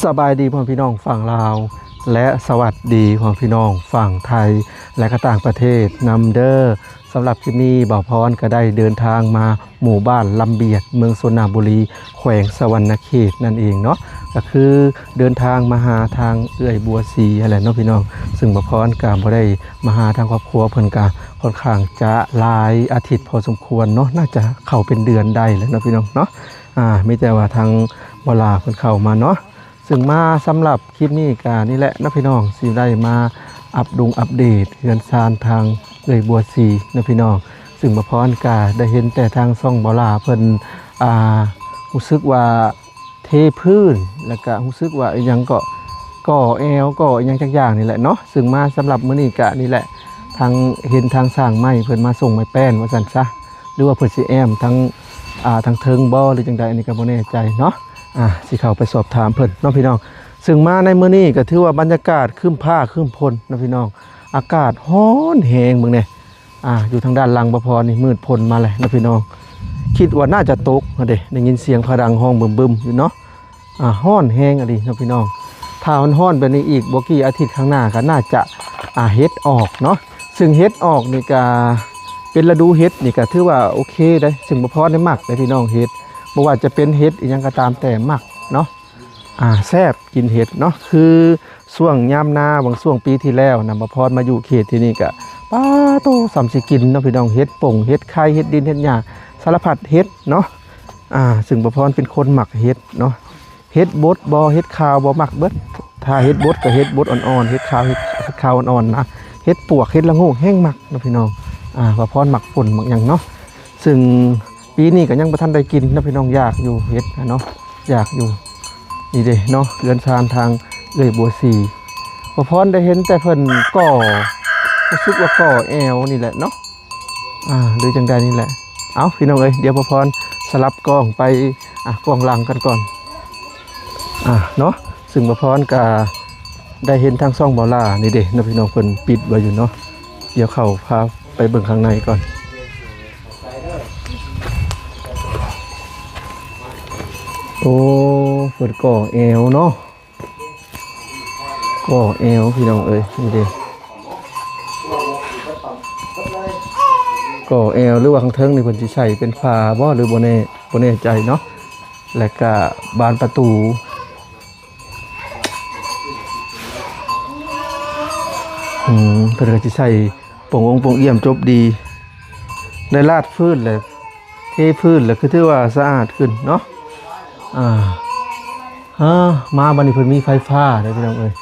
สบายดีพ่อพี่น้องฝั่งลาวและสวัสดีพ่อพี่น้องฝั่งไทยและก็ต่างประเทศนำเด้อสำหรับคลิปนี้บ่าวพรก็ได้เดินทางมาหมู่บ้านลำเบียดเมืองสนาบุรีแขวงสวรรณเขตนั่นเองเนาะก็คือเดินทางมาหาทางเอื้อยบัวสีอะไรเนาะพี่น้องซึ่งบ่าวพรก็บ่ได้มาหาทางครอบครัวเพิ่นก็ค่อนข้างจะหลายอาทิตย์พอสมควรเนาะน่าจะเข้าเป็นเดือนได้แล้วเนาะพี่น้องเนาะไม่แต่ว่าทางเวลาเพิ่นเข้ามาเนาะซึ่งมาสำหรับคลิปนี้ก็นี่แหละนะพี่น้องสิได้มาอัปเดตเรือนซานทางเอื้อยบัวสีนะพี่น้องซึ่งบ่าวพรก็ได้เห็นแต่ทางช่องบ่ลาเพิ่นรู้สึกว่าเทพื้นแล้วก็รู้สึกว่าอีหยังก็ก่อแอวก็อีหยังจักอย่างนี่แหละเนาะซึ่งมาสำหรับมื้อนี้ก็นี่แหละทางเห็นทางสร้างไม้เพิ่นมาส่งไม้แป้นว่าซั่นซะหรือว่าเพิ่นสิแอมทางเทิงบ่หรือจังใดอันนี้ก็บ่แน่ใจเนาะสิเข้าไปสอบถามเพิ่นเนาะพี่น้องซึ่งมาในมื้อนี้ก็ถือว่าบรรยากาศครึ้มฟ้าครึ้มฝนนะพี่น้องอากาศร้อนแฮงเบิ่งแน่อยู่ทางด้านหลังบ่พอนี่มืดพ้นมาแล้วนะพี่น้องคิดว่าน่าจะตกเด้ได้ยินเสียงพะดังห้องบึมๆอยู่เนาะร้อนแฮงอะดินะพี่น้องถ้าร้อนแบบนี้อีกบ่กี่อาทิตย์ข้างหน้าก็น่าจะเฮ็ดออกเนาะซึ่งเฮ็ดออกนี่ก็เป็นฤดูเฮ็ดนี่ก็ถือว่าโอเคได้ซึ่งบ่พอได้มักได้พี่น้องเฮ็ดบ่ว่าจะเป็นเห็ดอีหยังก็ตามแต่มักเนาะแซ่บกินเห็ดเนาะคือช่วงยามนาบางช่วงปีที่แล้วนะบ่พรมาอยู่เขตที่นี่ก็ป้าโตสำสิกินเนาะพี่น้องเห็ดป่งเห็ดไข่เห็ดดินเห็ดหญ้าสารพัดเห็ดเนาะซึ่งบ่พรเป็นคนมักเห็ดเนาะเห็ดบดบ่เห็ดขาวบ่มักเบิดถ้าเห็ดบดก็เห็ดบดอ่อนๆเห็ดขาวอ่อนๆนะเห็ดปวกเห็ดละโงกแห้งมักเนาะพี่น้องบ่พรมักป่นมักหยังเนาะซึ่งปีนี้ก็ยังบ่ทันได้กินนะพี่น้องอยากอยู่เฮ็ดเนาะอยากอยู่นี่เด้เนาะเรือนชานทางเอื้อยบัวสีบ่พรได้เห็นแต่เพิ่นก่อรู้สึกว่าก่อแอวนี่แหละเนาะหรือจังใดนี่แหละเอาพี่น้องเอ้ยเดี๋ยวบ่พรสลับกล้องไปกล้องหลังกันก่อนเนาะซึ่งบ่พรก็ได้เห็นทางช่องบ่ล่านี่เด้นะพี่น้องเพิ่นปิดไว้อยู่เนาะเดี๋ยวเข้าพาไปเบิ่งข้างในก่อนโอ้เปิดก่อแอวเนาะก่อแอวพี่น้องเอ้ยนี่เด้ก่อแอวหรือว่าข้างเทิงนี่เพิ่นสิใช้เป็นฝาบ่หรือบ่แน่ใจเนาะแล้วก็บานประตูเพิ่นก็สิใช้โป่งเอี่ยมจบดีได้ลาดพื้นแล้วเทพื้นแล้วคือถือว่าสะอาดขึ้นเนาะมาบัดนี้เพิ่นมีไฟฟ้าได้พี่น้องเอ้ย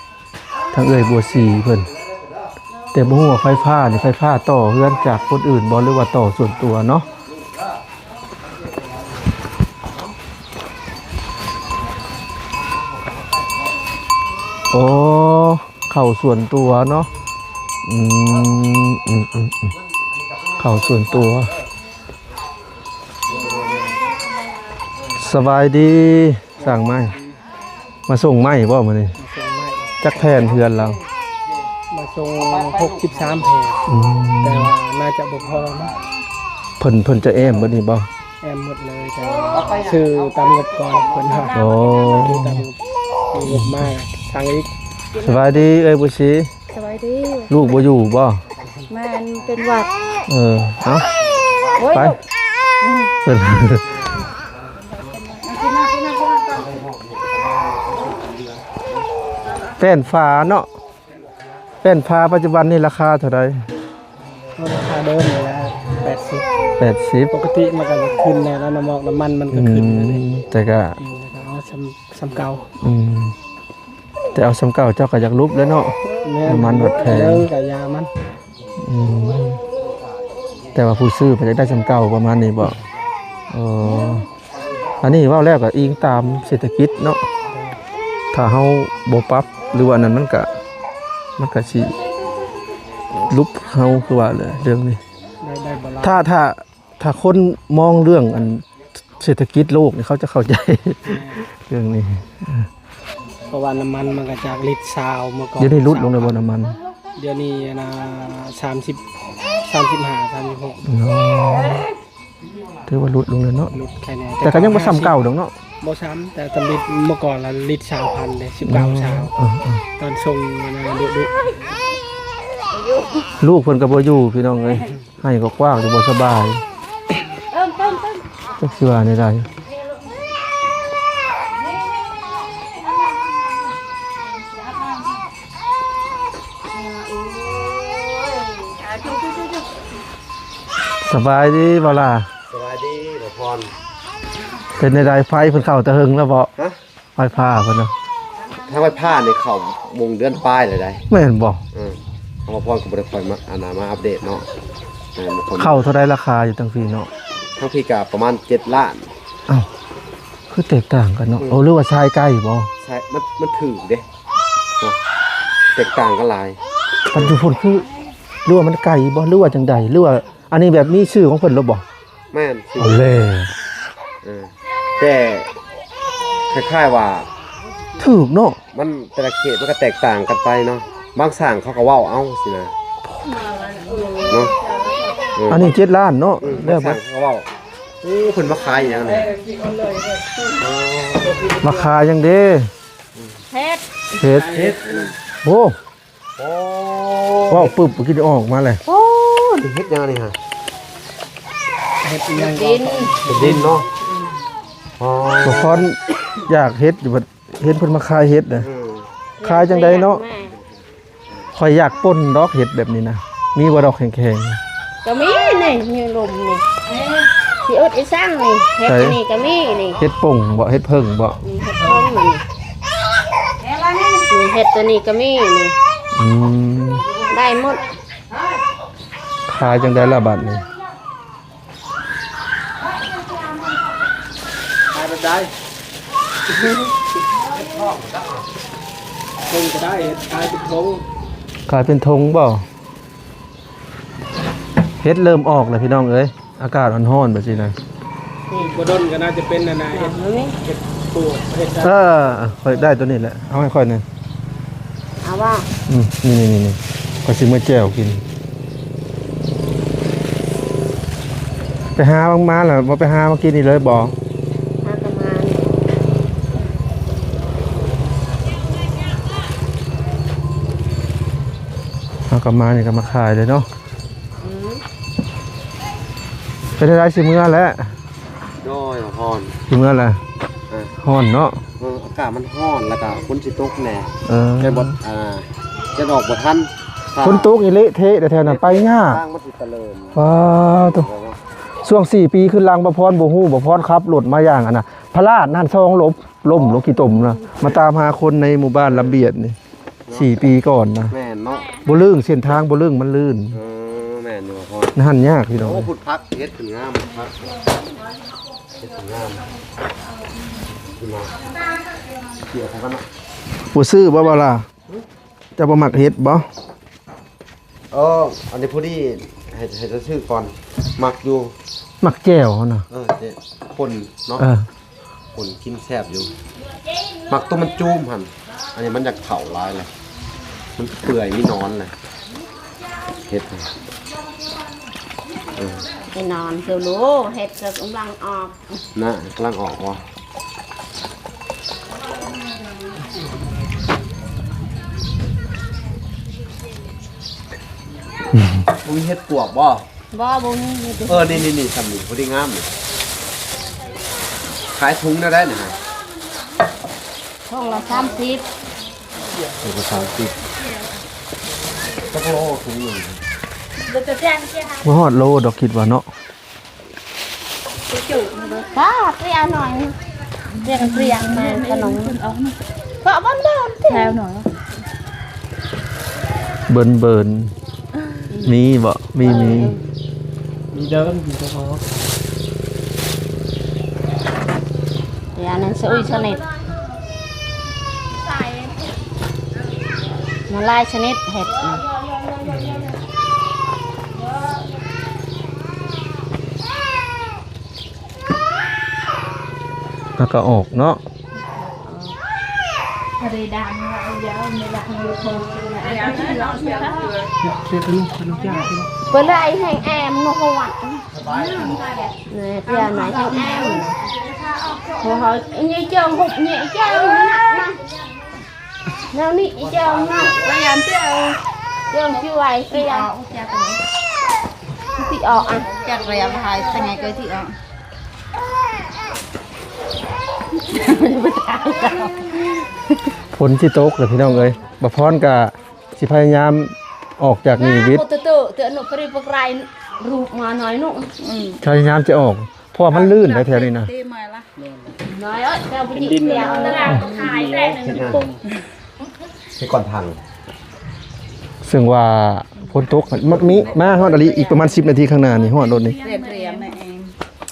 ทางเอื้อยบัวสีเพิ่นแต่บ่ฮู้ว่าไฟฟ้านี่ไฟฟ้าต่อเฮือนจากคนอื่นบ่หรือว่าต่อส่วนตัวเนาะโอ้เข้าส่วนตัวเนาะเข้าส่วนตัวสบายดีสั่งไม้มาส่งไม้บ่มื้อนี้จักแผ่นเฮือนเรามาส่ง63แผ่นแต่ว่าน่าจะบ่พอนะเพิ่นจะแอมบ่นี่บ่แอมหมดเลยแต่ซื้อตามงบก่อนเพิ่นว่าตามงบมากทางอีกสบายดีเอ้ยบุชีสบายดีลูกบ่อยู่บ่มันเป็นหวัดเอาไปเพิ่นแป้นฟ้าเนาะแป้นฟ้าปัจจุบันนี่ราคาเท่าไหร่ราคาเดิมเลย80ปกติมันก็ขึ้นแล้วน้ำมันก็ขึ้นแต่ก็เอาซ้ำเก่าแต่เอาซ้ำเก่าเจ้าก็อยากลุบแล้วเนาะน้ำมันหมดแพงกับยามันแต่ว่าผู้ซื้อเพิ่นจะได้ซ้ำเก่าประมาณนี้บ่อันนี้ว่าแล้วก็อิงตามเศรษฐกิจเนาะถ้าเฮาบ่ปรับหรือว่านั้นมันก็สิลุบเฮาคือว่าเลยเรื่องนี้ถ้าคนมองเรื่องอันเศรษฐกิจโลกนี่เขาจะเข้าใจเรื่องนี้เพราะว่าน้ำมันมันก็จากลิตร20เมื่อก่อนเดี๋ยวนี้ลดลงในบ่น้ำมันเดี๋ยวนี้นะ30 35 36 ถือว่าลดลงแล้วเนาะ ลดแค่นี้ แต่ก็ยังบ่ซ้ำเก่าดอกเนาะ บ่ซ้ำแต่ตำลิตรเมื่อก่อนละลิตร20,000เลย19ชาว เออ ตอนส่งมาดุ ลูกเพิ่นก็บ่อยู่พี่น้องเอ้ยให้ก็กว้างอยู่บ่สบายจักสิว่าได้สบายดีบ่ล่ะ สวัสดีเดี๋ยวพร เป็นในใดไฟเพิ่นเข้าตะหึงแล้วบ่ ฮะ ไฟฟ้าเพิ่นน่ะ ถ้าไว้ผ้าในเข่ามุงเดือนป้ายเลยได้ แม่นบ่ เอามาพรก็บ่ได้คอยมามาอัปเดตเนาะคน เข้าเท่าใดราคาอยู่ตั้งพี่เนาะ ทั้งพี่กะประมาณ7ล้าน อ้าวคือแตกต่างกันเนาะโอ้หรือว่าชายใกล้บ่ ใช่มันถือเด้เนาะแตกต่างกันหลาย ปัจจุบันคือหรือว่ามันไกลบ่หรือว่าจังใดหรือว่าอันนี้แบบมีชื่อของเพิ่นแล้วบ่ แม่นสิ เอาเลย แต่คล้ายๆว่า ถูกเนาะ มันแต่ละเขตมันก็แตกต่างกันไปเนาะบางสร้างเขาก็เว้าเอาสินะเนาะ อันนี้7ล้านเนาะ แล้ แล้ว ว บางเขาเว้าโอ้เพิ่นมาขายอย่างนี้ ราคายังเด้ เฮ็ด เฮ็ด เฮ็ด โอ้ โอ้ ว้าวปึ๊บกินออกมาเลย โอ้ เฮ็ดยังนี่ฮะ เฮ็ดอีหยัง ดิน เป็นดินเนาะอ๋อ บ่พรอยากเฮ็ดอยู่บัดเห็นเพิ่นมาขายเฮ็ดน่ะขายจังไดเนาะข่อยอยากป่นดอกเฮ็ดแบบนี้นะมีบ่ดอกแข็ง ก็มีนี่มีลมนี่สิอึดอีสั่งนี่เฮ็ดอันนี่ก็มีนี่ ๆเฮ็ดป่งบ่เฮ็ดเพิ่งบ่ มีเฮ็ดพร้อมนี่นี่เฮ็ดตัวนี้ก็มีนี่ อืม ได้หมด ขายจังได๋ล่ะบัดนี้ ขายได้คงจะได้ขายเป็นทง ขายเป็นธงบ่เฮ็ดเริ่มออกแล้วพี่น้องเอ้ยอากาศร้อนๆแบบนี้นะ บ่ดนก็น่าจะเป็นนั่นน่ะเฮ็ด นี่ เฮ็ดปลูกเฮ็ด ค่อยได้ตัวนี้แหละเอาให้ค่อยหนึง เอาว่า นี่ค่อยสิมื้อแจ่วกินไปหาบางมาล่ะบ่ไปหามากินนี่เลยบ่ หากระมานี่ เอากลับมานี่ก็มาขายเลยเนาะ อืม ไปได้สิมื้อแล้ว น้อยพร สิมื้อแล้วร้อนเนาะ อากาศมันร้อนแล้วก็ฝนสิตกแน่ แต่ บ่จะดอกบ่ทัน คนตกนี่เละเทะแต่แถวนั้นไปยาก ทางมันสิเจริญ ว้าวตัวช่วง4 ปีขึ้นลังบ่พรบ่ฮู้บ่พรครับรถมาอย่างอันน่ะพระราชนั่นซองลบล่มลงกี่ตมนะมาตามหาคนในหมู่บ้านลำเบียดนี่4 ปีก่อนนะ แม่นเนาะ บ่ลื่นเส้นทางบ่ลื่นมันลื่น แม่นอยู่พร นั่นยากพี่น้อง โอ้พุดพักเฮ็ดถึงงามพักเฮ็ดถึงงามขึ้นมาเกี่ยวกันเนาะ บ่ซื้อบ่ล่ะจะบ่มักเฮ็ดบ่ อันนี้พอดีให้จะชื่อก่อนมักอยู่ มักแจ่วเขาน่ะ เจ๊คนเนาะ เออ คนกินแซ่บอยู่มักตัวมันจุ้มหั่นอันนี้มันอยากเผาหลายเลยมันเปื่อยมีนอนเลยเฮ็ด ไปนอนเสือรู้เฮ็ดก็กำลังออก นะกำลังออกวะมึงเฮ็ดปวกบ่ บ่บ่มีมีแต่ นี่ทำนี่พอดีงามนี่ขายถุงได้เนี่ยฮะ ช่องละ30 ถุงละ30สักโลถุงหนึ่ง บ่ฮอดโลดอกคิดว่าเนาะ ก็เปรี้ยวหน่อยเรียกเปรี้ยวมาขนมก็บ้านแถวหน่อย เบิ่นมีบ่มี มีเดิมอยู่ก็พอ เดี๋ยวนั้นสะอุ้ยชนิดมาลายชนิดเห็ดนี่ แล้วก็ออกเนาะ เสียเป็นลูกยาก เปิดเลยให้แอมนัวหวัด này giờ này thằng em hồi hồi như chơi hụt nhẹ chơi nè nào nị chơi nè bây giờ chơi chưa vậy bây giờ thị ọ à chặt rồi em hai sang ngày cưới thị ọ ฝนสิตกเลยพี่น้องเอ้ยบ่พรก็สิพยายามออกจากนี่วิทย์ tự nụ phải bực rai rụp mà nói nụ พยายามจะออกเพราะว่ามันลื่นแถวๆนี้นะ ตีใหม่ละ nói ơi theo cái gì kìa nó làm hại đây là cùng ให้ก่อนทาง ซึ่งว่าฝนตกมันมีมาฮอดอลีอีกประมาณ10นาทีข้างหน้านี่ฮอดรถนี่ เรียนเรียนแม่เอง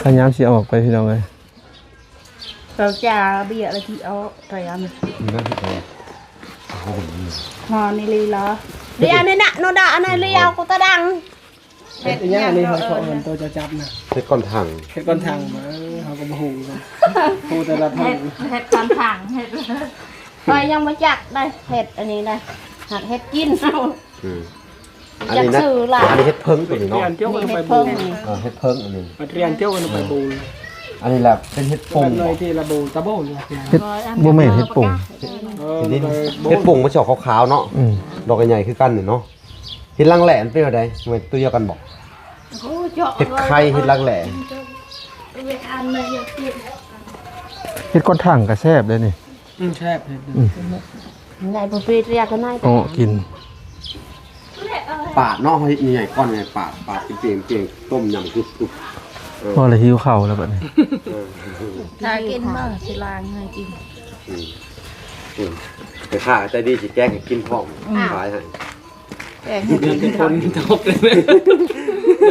พยายามสิออกไปพี่น้องเอ้ย เราจะเบียร์อะไรที่เอาเรียน นั่นคือแท้ หอนี่ลีล้อ đi ăn đây nè nó đã này liao của ta đang เฮ็ดอีหยังนี่เขาเงินตัวจะจับน่ะ ให้ก่อนทาง เฮ็ดก้อนทางมาเขาก็บ่ฮู้กันฮู้แต่ละทาง เห็ดตอนถังเห็ด rồi nhưng mà chặt đây hết anh này đây hạt hết kín อืมอันนี้นะอันนี้เฮ็ดเพิ่งตัวนี้ เรี เนาะ ยนเที่ยวกันไป hết บู phân เฮ็ดเพิ่งอันนี้ เรียนเที่ยวกันไปบู อันนี้แหละเป็นเฮ็ด ปุ่ ปุ่ ง ง เลยที่ระบูตะโบเลย เฮ็ดบ่แม่นเฮ็ดปุ่ง เฮ็ดปุ่งมันสิออกขาวๆเนาะ อืม ดอกใหญ่ๆคือกันนี่เนาะเฮ็ดลังแหลนเป็นอะไรเหมือนตัวเดียวกันบอกเฮ็ดไข่เฮ็ดลังแหล เฮ็ดก้อนถังก็แซ่บเลยนี่ แซ่บเฮ็ด này bữa phê ra cái này อ๋อกิน ปาดเนาะเฮ็ดใหญ่ๆก้อนใหญ่ปาดเปลี่ยนต้มยำคือ พอเลยหิวข้าวแล้วบัดนี้ ถ้ากินบ้างสิลางให้กิน ไปข้าใจดีสิแกงให้กินพร้อมขายให้ แต่เห็ด ยันจะพ้นตกเลย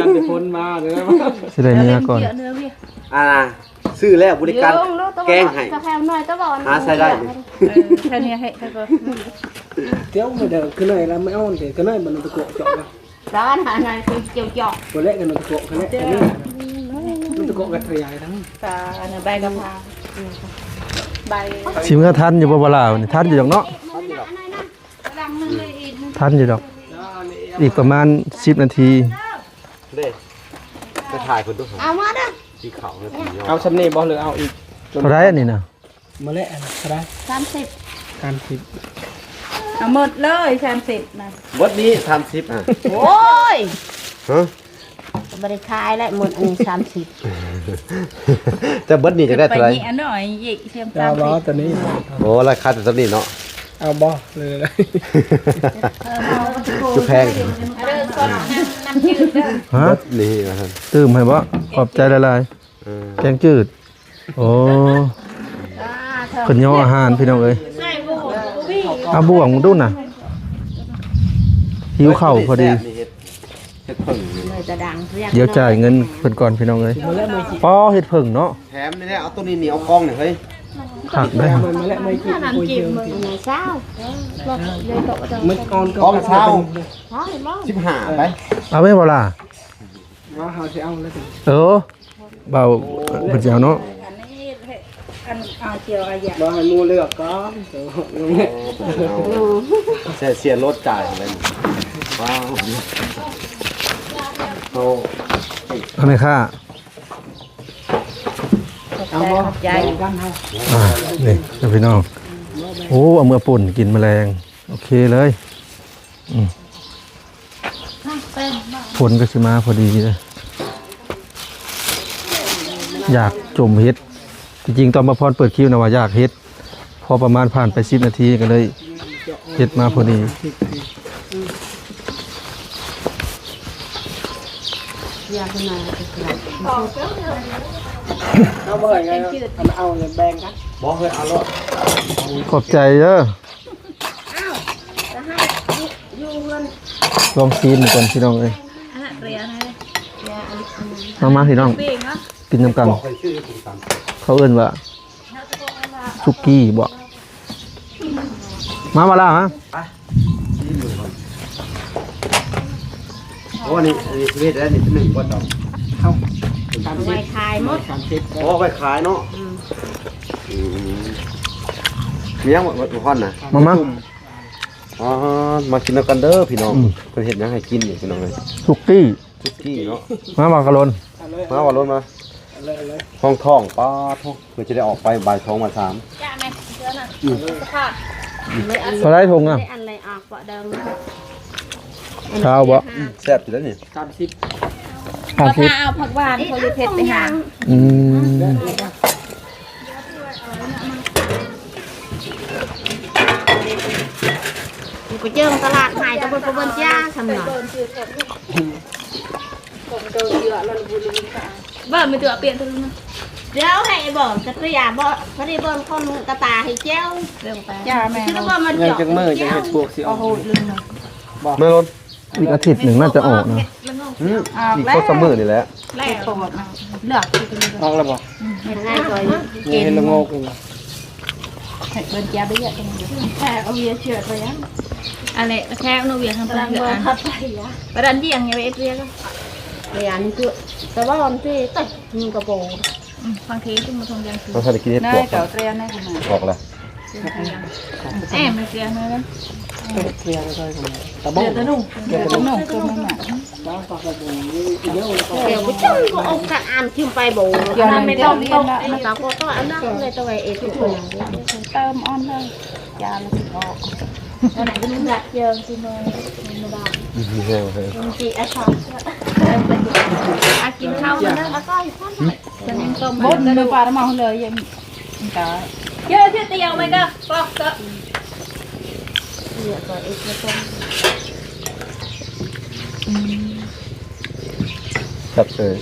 ยันจะพ้นมาเลย สิได้เนื้อก่อน เยอะเนื้อเบี้ย ซื้อแล้วบริการแกงให้ cà phê nói tao bảo หาใช้ได้ แค่นี้ให้แค่ก็ เที่ยวมาเด้อคือไหนละไม่เอาแต่คือไหนมันตะโกะเจาะนะ đó là này thì chiều chọn ตัวแรกกันมันตะโกะคือแรกอันนี้มันตะโกะกระเทียมทั้ง ตาเนื้อใบกะเพราใบ ชิมก็ทันอยู่บ่บ่ล่ะนี่ทันอยู่ดอกเนาะทันอยู่ดอก อีกประมาณ10นาที เด้ไปถ่ายคนดู à mà đó สีขาวเนี่ยผมยอ เอา ม สำเนียงบ่หรือเอาอีก เท่าไรอันนี้น่ะ มาแล้วเท่าไร 30 การคิด เอาหมดเลย30นะ วัดนี้30ฮะ ôi ฮะ บริคายและหมดอันนี้30 แต่เบิดนี่จะได้ ไป เท่าไหร่ นี่อันหน่อยยิ่งเทียม เอาบ่ 30 ตัวนี้ โอ้ราคาแต่สำนีเนาะ เอาบ่เลย คือแพง ฮะ เบิดนี่นะครับ ตื่มให้บ่ขอบใจหลายๆแกงจืด โอ้เพิ่นย่ออาหารพี่น้องเอ้ยเอาบ่วงมึงดูน่ะหิวข้าวพอดี เฮ็ดเพิ่งนี่ เลยจะดังเรียก เดี๋ยวจ่ายเงินเพิ่นก่อนพี่น้องเอ้ยป้อเฮ็ดเพิ่งเนาะ แถมนี่แหละเอาตัวนี้เหนียวกล้องหน่อยเฮ้ย คักได้อ มันมาแล้วไม่คิดคุยเชิง ไหนเช้าบอกเลยตกจะ มันอ่อน กล้องเช้า เช้าเห็นบ่ 15ไป เอาไว้บ่ล่ะ ว่าเฮาสิเอาแล้วสิ เออเบาเพิ่นสิเอาเนาะ อันนี้อันเอาเจียวอะไรอย่าง บ่ให้หมู่เลือกก่อน เสียรถจ่ายอะไรนี่ว้าวโอ้ เอาไหมค่ะ เอาบ่ใจกันเฮา นี่นะพี่น้อง โอ้เอามือป่นกินแมลง โอเคเลยฝนก็สิมาพอดีเลยอยากจมเฮ็ด จริงๆตอนมาพรเปิดคลิปนะว่าอยากเฮ็ด พอประมาณผ่านไป10นาทีก็เลยเฮ็ดมาพอดี อยากขึ้นมา เอาบ่ให้ไงเอาแบ่งกัน บอกเลยเอารถ ขอบใจเด้อลองซีนก่อนพี่น้องเอ้ย เรียนให้ มาพี่น้อง เบ่งเนาะ กินน้ำกัน บอกให้ชื่อคุณตาม เขาเอิ้นว่าซุกี้บ่มาล่ะฮะ โอ้นี่เวทแล้วนี่เป็น1ก่อนดอก เอาการ ไม่ คิด คายหมด การคิด โอ้ไปขายเนาะมียังหมดทุกคนนะ มา อ๋อมากินกันเด้อพี่น้องเพิ่นเฮ็ดหยังให้กินนี่พี่น้องเอ้ย ซุกี้ ซุกี้เนาะ มากระลน อัน เลย มาวันรถมา เอาเลย ท้องท้องป้าท้องเพื่อจะได้ออกไปบ่าย2บ่าย3 จ้าแม่เสื้อน่ะสภาพ เท่าไรทงอ่ะ ได้อันไรออกบ่เดิม เช้าบ่ แซ่บอยู่แล้วนี่ 30 ก็พาเอาผักหวานโพลิเพชรไปหา อืม ไปเจอตลาดหายตะบนประบนจ้าทำหน่อย บ้านไม่ตัวเปลี่ยนตัวนึง เดี๋ยวให้บอกกระเตียบอกพอดีเบิ่งคนกระตาให้เจ้า เรื่องไปจ้าแม่ คือว่ามัน ยัง เจาะ จังมือจังเฮ็ดบวกสิอ เอา อก โหดลืมนะ แม่รถ อีกอาทิตย์หนึ่งน่าจะออกนะ อีกโคตรซัมเมอร์นี่แหละ แรกโปรดนะเลือก ออกแล้วบ่ ง่ายกว่า ยังเห็นละโงกอยู่ ให้เบิร์นจ้าไปเยอะจังเลยแค่เอาเวียเชื่อไปยังอะไรแค่เอาเวียทำพลังเยอะอันประดันยี่ยังไงไปเอฟเรียก็ เรียนคือแต่ว่าวันที่ตัดมือกระโปรง ฟังเทขึ้นมาทงยังคือ ต้องทานกินให้ ได้ ปวด เก่าเตรียมได้คุณมา ออกแล้ว แอมไม่เตรียมเลยนะ เคลียร์ก็ได้ตะบ้ง เดี๋ยวนุ่งเดี๋ยวนุ่งคือไม่หนัก บ้าปากกระบุงเยอะเลยก็ เดี๋ยวไปเจ้าก็เอากระอ่านขึ้นไปโบไม่ต้องต้องมันก็ต้องอันนั้นเลยตัวเองทุกคน เติมออนเลยยาละสิออกวันไหนก็นุ่งดัดเยิงสิเลยไม่ได้ แห้งเลย จีไอ้ชอบ อากินข้าวกันนะ แล้วก็อีกคน จะยังต้มบดเลยปลาแล้วมาเลยยังตาเยอะที่เตียวไหมก็ปอกก็ เดี๋ยวตัวเองจะต้อง จัดเลย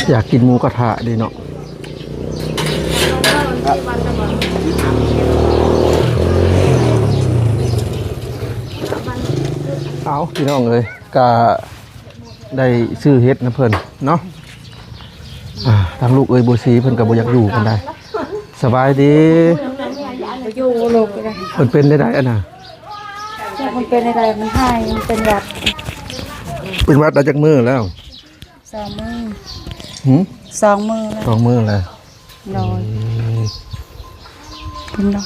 อยากกินหมูกระทะดีเนาะ วันละวัน เอาพี่น้องเลยก็ได้ซื้อเฮ็ดนะเพิ่นเนาะทางลูกเอ้ยบัวสีเพิ่นก็บ่อยากอยู่กันได้ สบายดี อยู่โลกเลย เพิ่นเป็นได้อันน่ะ มันเป็นอะไรมันให้มันเป็นแบบ เป็นวัดได้จักมื้อแล้ว 2 มือ หืม 2 มือแล้ว 2มื้อแล้ว นอนกินเนาะ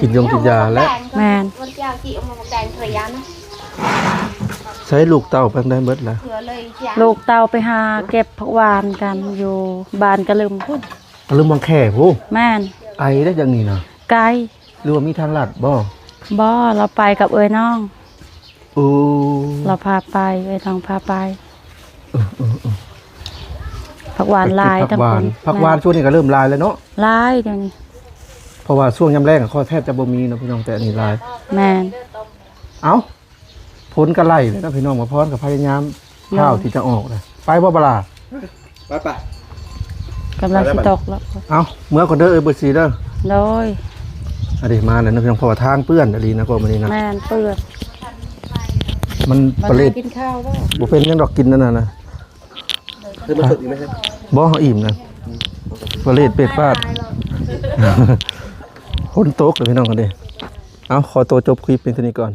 กินยงกินยาแล้ว แมน วันเจ้ากี่เอามาแดงเคยยานะ ใช้ลูกเต้าเพิ่นได้เบิดแล้ว เผื่อเลยยา ลูกเตาไปหาเก็บผักหวานกันอยู่บ้านกระลืมพุ่น ลืมบางแค่ผู้ แม่น ไอได้จังนี้นะ ไกล หรือว่ามีทางลัดบ่ บ่เราไปกับเอ้ยน้อง โอ้ เราพาไปเอ้ยน้องพาไปผักหวานลาย ผั ทั้ ก ง หวา คน น ผักหวานช่วงนี้ก็เริ่มลายแล้วเนาะ ลายเดี๋ยวนี้ เพราะว่าช่วงยามแรกข้อแทบจะบ่มีเนาะพี่น้องแต่อันนี้ลาย แม่น เอ้าผลก็ไล่เลยนะพี่น้องมาพร้อมกับพยายามข้าวที่จะออกนะไปบ่บลา ไป กำลังสิตกแล้ว เอ้าเมื่อก่อนเด้อเอ้ยเบิดสีเด้อ โดย อันนี้มาแล้วนะพี่น้องเพราะว่าทางเปื้อนอันนี้นะก็มันนี่นะ แม่นเปื้อน มัน มา ปลาเล็ด กินข้าวแล้ว บ่เป็นหยังดอกกินนั่นน่ะนะ คือมันสดอีกไหมครับ บ่อิ่มนะปลาเล็ดเป็ดฟาดฝนตกเลยพี่น้องกันเด้เอ้าขอตัวจบคลิปเป็นเท่านี้ก่อน